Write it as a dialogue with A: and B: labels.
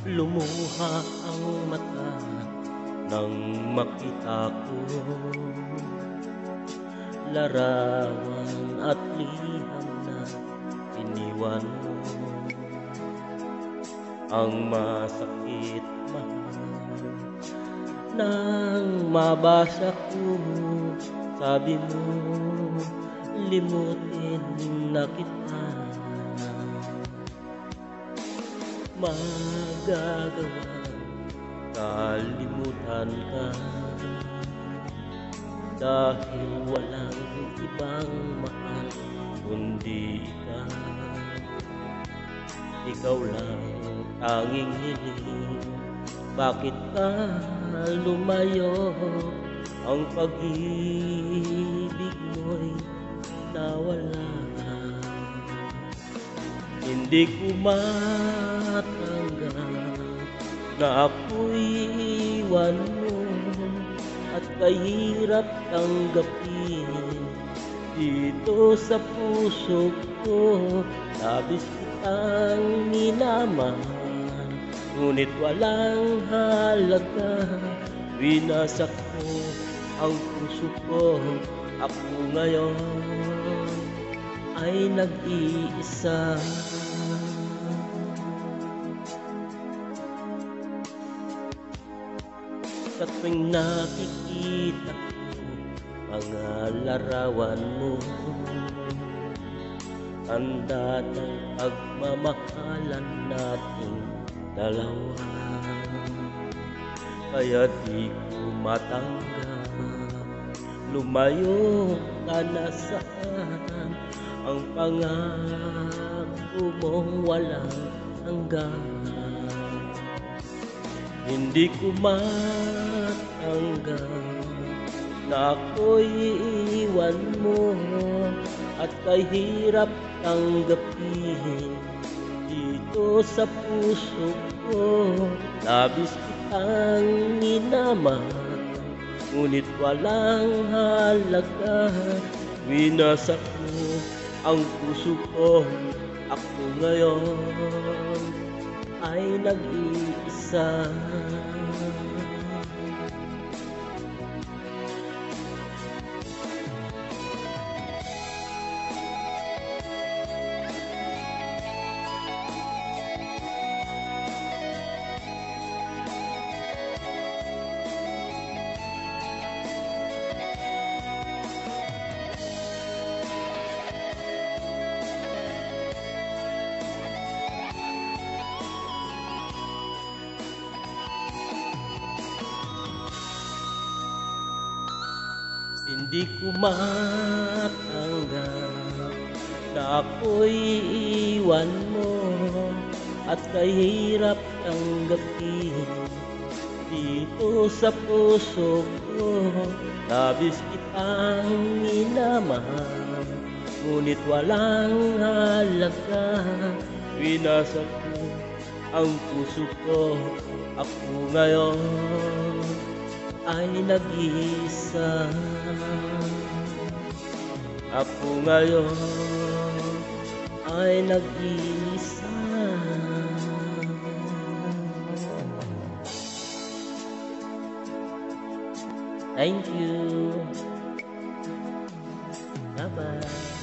A: Lumuha ang mata nang makita ko larawan at liham na iniwan mo. Ang masakit mahal nang mabasa ko, sabi mo limutin na kita. Magagawa kalimutan ka dahil walang ibang mahal kundi ikaw. Ikaw lang tanging hiling, bakit ka lumayo? Ang pag-ibig mo'y nawala. Hindi ko matanggap na ako'y iwan mo, at kahirap tanggapin dito sa puso ko. Labis kitang minamahal, ngunit walang halaga. Winasak ko ang puso ko, ako ngayon ay nag-iisa. Sa tuwing nakikita ko mga larawan mo, tanda ng pagmamahalan nating dalawa. Kaya di ko matanggap, lumayo ka na saan. Ang pangako mong walang hanggan, hindi ko matanggap na ako'y iiwan mo, at kahirap tanggapin dito sa puso ko. Labis kitang minamahal, ngunit walang halaga. Winasak mo ang puso ko, ako ngayon ay nag-iisa. Hindi ko matanggap na ako'y iiwan mo, at kahirap tanggapin dito sa puso ko. Labis kitang minamahal, ngunit walang halaga. Winasak ko ang puso ko, ako ngayon ay nag-iisa. Ako ngayon ay nag-iisa. Thank you. Bye-bye.